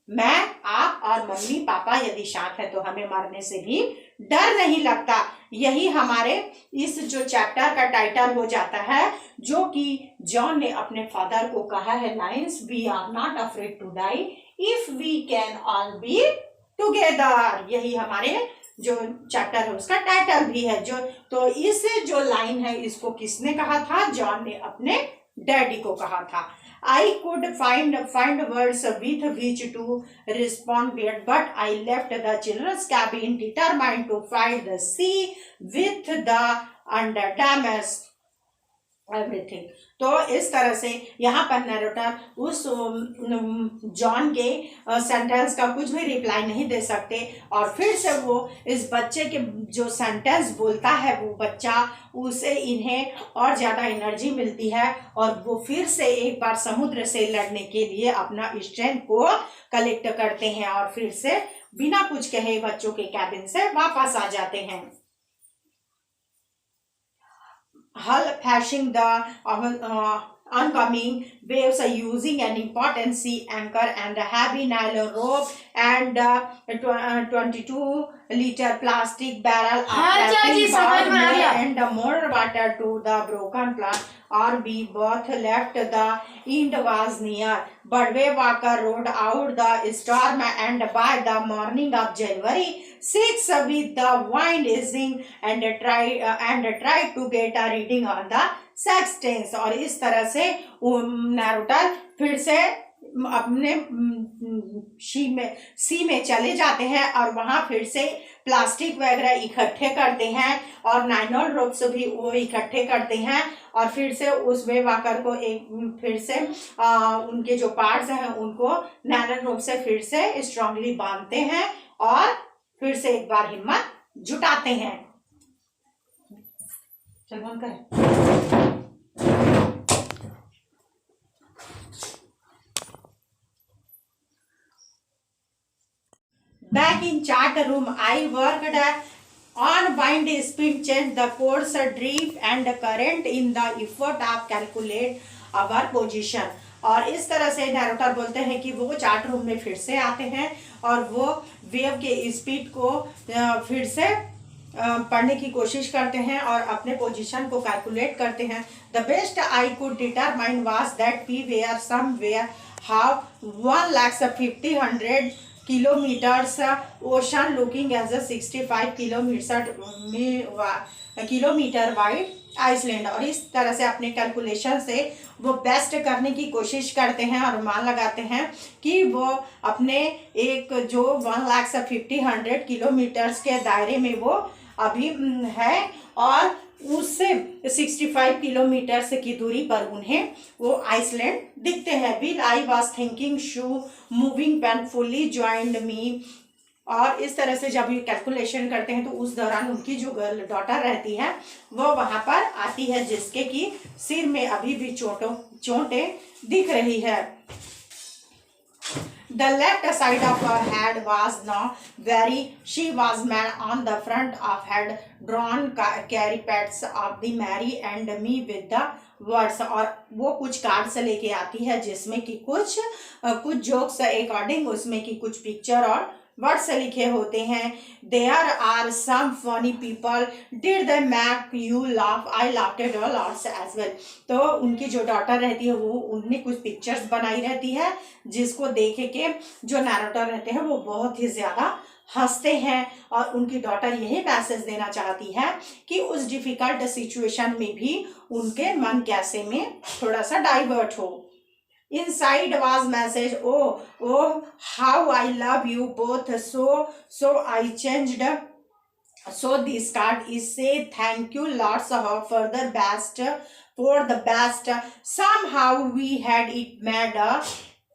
मैं आप और मम्मी पापा यदि शांत है तो हमें मरने से भी डर नहीं लगता। यही हमारे इस जो चैप्टर का टाइटल हो जाता है जो कि जॉन ने अपने फादर को कहा है lines, we are not afraid to die if we can all be together. यही हमारे जो चैप्टर है उसका टाइटल भी है। जो तो इस जो लाइन है इसको किसने कहा था? जॉन ने अपने डैडी को कहा था। I could find words with which to respond, but I left the children's cabin determined to fight the sea with the underdamage everything। तो इस तरह से यहाँ पर नैरेटर उस जॉन के सेंटेंस का कुछ भी रिप्लाई नहीं दे सकते और फिर से वो इस बच्चे के जो सेंटेंस बोलता है वो बच्चा, उसे इन्हें और ज़्यादा एनर्जी मिलती है और वो फिर से एक बार समुद्र से लड़ने के लिए अपना स्ट्रेंथ को कलेक्ट करते हैं और फिर से बिना कुछ कहे बच्चों के कैबिन से वापस आ जाते हैं। Hull flashing the oncoming waves using an important sea anchor and a heavy nylon rope and 22-liter plastic barrel and more water to the broken plant or we both left the end was near, but Walker rode out the storm and by the morning of January 6 with the wind easing and tried to get a reading on the sextants। और इस तरह से narrator फिर से अपने सी में चले जाते हैं और वहां फिर से प्लास्टिक वगैरह इकट्ठे करते हैं और नाइलॉन रोप्स भी वो इकट्ठे करते हैं और फिर से उस वेव वाकर को एक फिर से उनके जो पार्ट्स हैं उनको नाइलॉन रोप से फिर से स्ट्रांगली बांधते हैं और फिर से एक बार हिम्मत जुटाते हैं। चल बंद कर। Back in chart room, I worked on wind speed change, the course, drift and current in the effort of calculate our position। और इस तरह से नैरेटर बोलते हैं कि वो चार्ट रूम में फिर से आते हैं और वो वेव के स्पीड को फिर से पढ़ने की कोशिश करते हैं और अपने पोजीशन को कैलकुलेट करते हैं। The best I could determine was that we were somewhere how 1,50,100 kilometers ocean looking as a 65 kilometre wide island. और इस तरह से अपने कैलकुलेशन से वो बेस्ट करने की कोशिश करते हैं और अनुमान लगाते हैं कि वो अपने एक जो 1,50,100 किलोमीटर्स के दायरे में वो अभी है और उससे 65 किलोमीटर की दूरी पर उन्हें वो आइसलैंड दिखते हैं। While I was thinking Sue moving painfully joined me. और इस तरह से जब ये कैलकुलेशन करते हैं तो उस दौरान उनकी जो गर्ल डॉटर रहती है वो वहां पर आती है, जिसके कि सिर में अभी भी चोटें दिख रही है। The left side of her head was not very. She was man on the front of had drawn caricatures of the Mary and me with the words। और वो कुछ कार्ड्स लेके आती है जिसमें कि कुछ जोक्स अकॉर्डिंग उसमें कि कुछ पिक्चर और वर्ड्स लिखे होते हैं। There are some funny people. Did they make you laugh? I laughed a lot as well। तो उनकी जो डॉटर रहती है वो उनने कुछ पिक्चर्स बनाई रहती है जिसको देख के जो नैरेटर रहते हैं वो बहुत ही ज्यादा हंसते हैं। और उनकी डॉटर यही मैसेज देना चाहती है कि उस डिफिकल्ट सिचुएशन में भी उनके मन कैसे में थोड़ा सा डाइवर्ट हो। Inside was message, oh how I love you both, so I changed। So this card is say thank you lots of for the best, somehow we had it made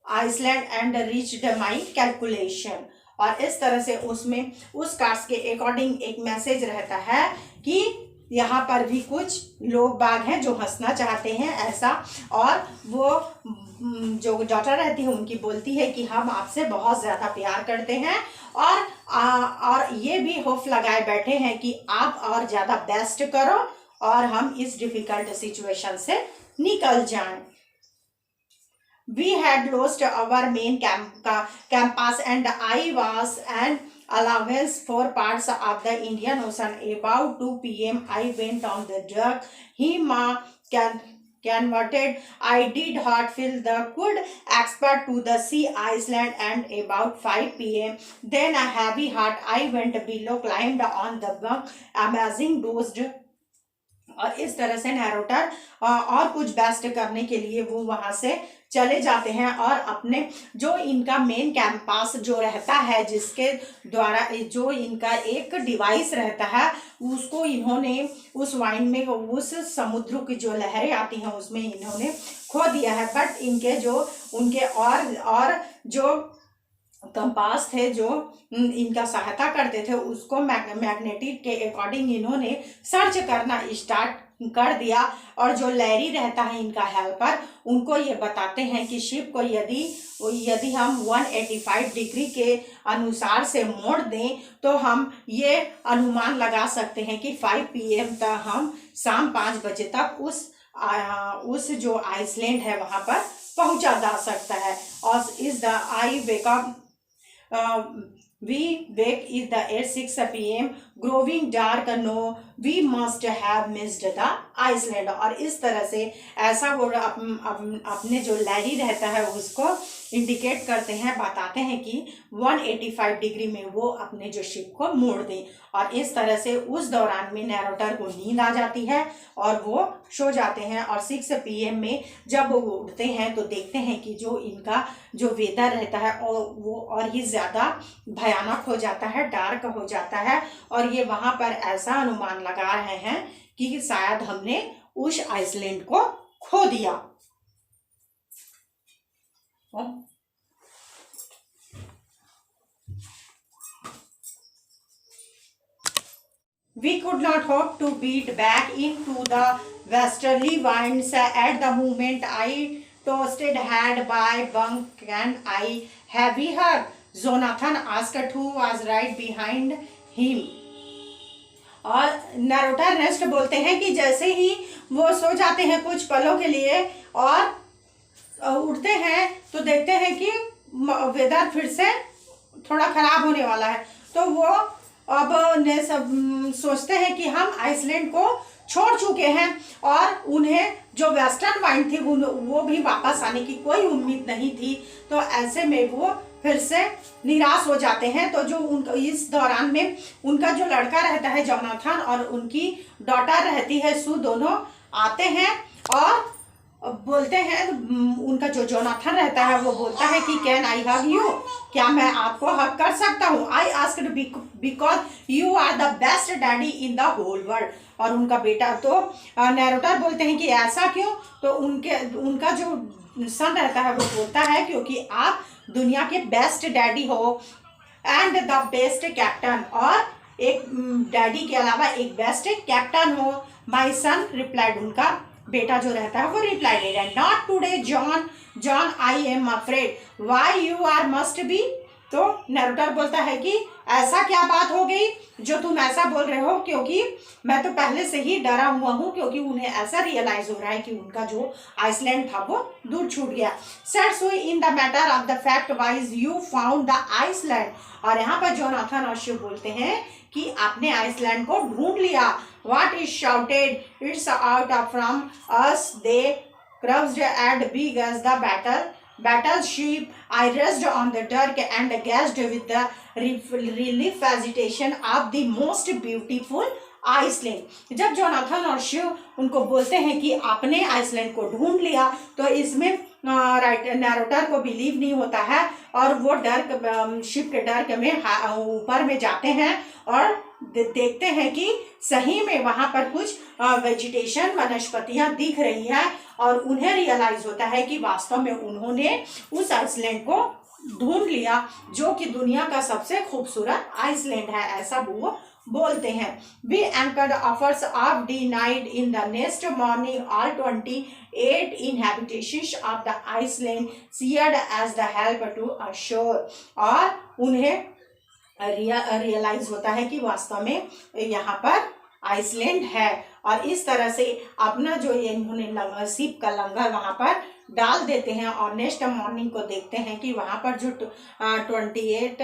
Iceland and reached my calculation। और इस तरह से उसमें उस cards के according एक message रहता है कि यहाँ पर भी कुछ लोग बाग हैं जो हंसना चाहते हैं ऐसा। और वो जो डॉटर रहती है उनकी बोलती है कि हम आपसे बहुत ज़्यादा प्यार करते हैं और ये भी होप लगाए बैठे हैं कि आप और ज़्यादा बेस्ट करो और हम इस डिफिकल्ट सिचुएशन से निकल जाएं। We had lost our main campus and I was an allowance for parts of the Indian Ocean। About 2 p.m. I went on the deck. Converted. I did hot feel the could expert to the sea Iceland and about 5 p.m. Then a heavy heart I went below, climbed on the bunk, amazing dozed। और इस तरह से narrator और कुछ best करने के लिए वो वहां से चले जाते हैं और अपने जो इनका मेन कैंपस जो रहता है जिसके द्वारा जो इनका एक डिवाइस रहता है उसको इन्होंने उस वाइन में उस समुद्र की जो लहरें आती हैं उसमें इन्होंने खो दिया है। बट इनके जो उनके और जो कंपास थे जो इनका सहायता करते थे उसको मैग्नेटिक के अकॉर्डिंग इन्होंने सर्च करना स्टार्ट कर दिया। और जो लैरी रहता है इनका हेल्पर उनको ये बताते हैं कि शिप को यदि हम 185 डिग्री के अनुसार से मोड़ दें तो हम ये अनुमान लगा सकते हैं कि 5 PM तक हम शाम 5 बजे तक उस जो आइसलैंड है वहां पर पहुंचा जा सकता है। और इस the I wake up we wake is the at 6 p.m. growing dark, no we must have missed the Iceland। और इस तरह से ऐसा वो अपने जो लैरी रहता है उसको इंडिकेट करते हैं, बताते हैं कि 185 डिग्री में वो अपने जो शिप को मोड़ दें। और इस तरह से उस दौरान में नैरेटर को नींद आ जाती है और वो सो जाते हैं। और 6 PM में जब वो उठते हैं तो देखते हैं कि जो इनका जो वेदर रहता है और वो और ही ज़्यादा भयानक हो जाता है, डार्क हो जाता है। और ये वहाँ पर ऐसा अनुमान लगा रहे हैं कि शायद हमने उस आइसलैंड को खो दिया। We could not hope to beat back into the westerly winds at the moment I toasted head by bunk and I heavy hug। Jonathan asked who was right behind him। और narrator next बोलते हैं कि जैसे ही वो सो जाते हैं कुछ पलों के लिए और उठते हैं तो देखते हैं कि वेदर फिर से थोड़ा खराब होने वाला है। तो वो अब ने सब सोचते हैं कि हम आइसलैंड को छोड़ चुके हैं और उन्हें जो वेस्टर्न वाइन थी वो भी वापस आने की कोई उम्मीद नहीं थी। तो ऐसे में वो फिर से निराश हो जाते हैं। तो जो उनका इस दौरान में उनका जो लड़का रहता है जोनाथन और उनकी डॉटर रहती है सू, दोनों आते हैं और बोलते हैं उनका जो जोनाथन रहता है वो बोलता है कि कैन आई हग यू, क्या मैं आपको हक कर सकता हूँ। I asked because you are the best daddy in the whole world. और उनका बेटा तो नैरेटर बोलते हैं कि ऐसा क्यों, तो उनका जो सन रहता है वो बोलता है क्योंकि आप दुनिया के बेस्ट डैडी हो एंड द बेस्ट कैप्टन, और एक डैडी के अलावा एक बेस्ट कैप्टन हो। माई सन रिप्लाइड, उनका बेटा जो रहता है वो रिप्लाई दे रहा है, not today John, John I am afraid why you are must be. तो नैरेटर बोलता है कि ऐसा क्या बात हो गई जो तुम ऐसा बोल रहे हो, क्योंकि मैं तो पहले से ही डरा हुआ हूँ, क्योंकि उन्हें ऐसा रियलाइज हो रहा है कि उनका जो आइसलैंड था वो दूर छूट गया। सेट्स हुई in the matter of the fact wise you found the island. और यहाँ पर जोनाथन और शिव बोलते हैं कि आपने आइसलैंड को ढूंढ लिया। What is shouted, it's out from us, they crouched and big as the battleship. I rushed on the deck and gazed with the relief vegetation of the most beautiful island. जब Jonathan और शिव उनको बोलते हैं कि आपने Iceland को ढूंढ लिया, तो इसमें नैरेटर को बिलीव नहीं होता है और वो शिप के डर में ऊपर में जाते हैं और देखते हैं कि सही में वहां पर कुछ वेजिटेशन वनस्पतियां दिख रही है, और उन्हें रियलाइज होता है कि वास्तव में उन्होंने उस आइसलैंड को ढूंढ लिया जो कि दुनिया का सबसे खूबसूरत आइसलैंड है, ऐसा वो बोलते हैं। We anchored offers of the night in the next morning. All 28 inhabitants of the island cheered as the help to ashore. और उन्हें रियलाइज होता है कि वास्तव में यहाँ पर आइसलैंड है, और इस तरह से अपना जो ये इन्होंने शिप का लंगर वहाँ पर डाल देते हैं। और नेक्स्ट मॉर्निंग को देखते हैं कि वहाँ पर जो 28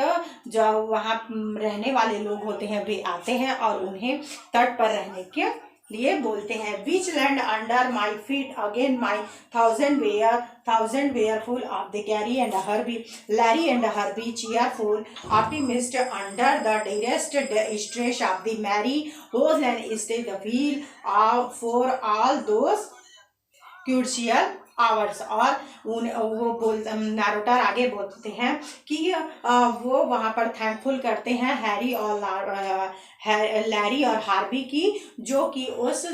जो वहाँ रहने वाले लोग होते हैं वे आते हैं और उन्हें तट पर रहने के लिए बोलते हैं। Which land under my feet again my thousand were full of the carry and Herbie, Larry and Herbie cheerful optimist under the dearest stress of the Mary hose and stay the wheel for all those crucial hours. और वो narrator आगे बोलते हैं कि वो वहाँ पर thankful करते हैं हैरी और लैरी और हार्बी की, जो कि उस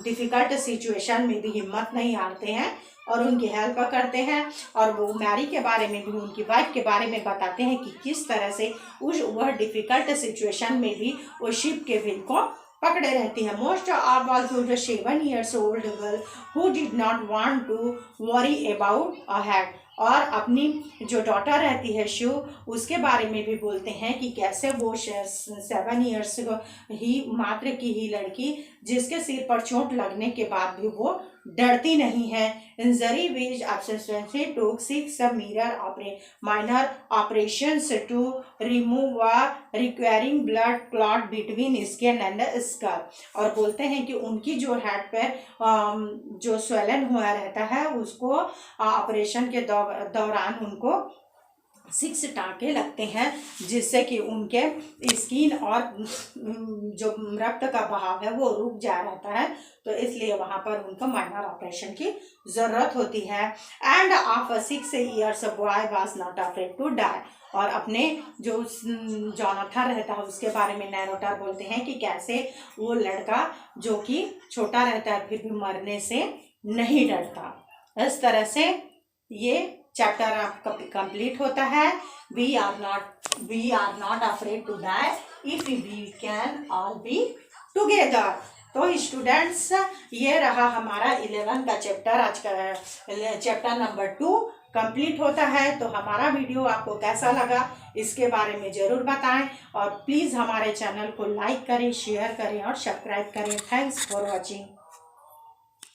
डिफ़िकल्ट सिचुएशन में भी हिम्मत नहीं हारते हैं और उनकी हेल्प करते हैं। और वो मैरी के बारे में भी, उनकी वाइफ के बारे में बताते हैं कि किस तरह से वह डिफ़िकल्ट सिचुएशन में भी वो शिप के व्हील को पकड़े रहती है। Most of all to the 7 years old girl who did not want to worry about ahead। और अपनी जो डॉटर रहती है शिव, उसके बारे में भी बोलते हैं कि कैसे वो 7 years ही मात्र की ही लड़की, जिसके सिर पर चोट लगने के बाद भी वो डरती नहीं है। Injury which absence took 6 minor operations to remove requiring blood clot between skin and skull। और बोलते हैं कि उनकी जो हेड पर जो स्वेलन हुआ रहता है उसको ऑपरेशन के दौरान उनको 6 टाँके लगते हैं, जिससे कि उनके स्किन और जो रक्त का बहाव है वो रुक जा रहता है, तो इसलिए वहाँ पर उनको माइनर ऑपरेशन की ज़रूरत होती है। And of 6 years boy was not afraid to die. और अपने जो जोनाथन रहता है उसके बारे में नैरेटर बोलते हैं कि कैसे वो लड़का जो कि छोटा रहता है फिर भी मरने से नहीं डरता। इस तरह से ये चैप्टर आपका कंप्लीट होता है। We are not afraid to die if we can all be together. तो स्टूडेंट्स, ये रहा हमारा 11 का चैप्टर। आज का चैप्टर नंबर 2 कंप्लीट होता है। तो हमारा वीडियो आपको कैसा लगा इसके बारे में ज़रूर बताएं, और प्लीज़ हमारे चैनल को लाइक करें, शेयर करें और सब्सक्राइब करें। Thanks for watching.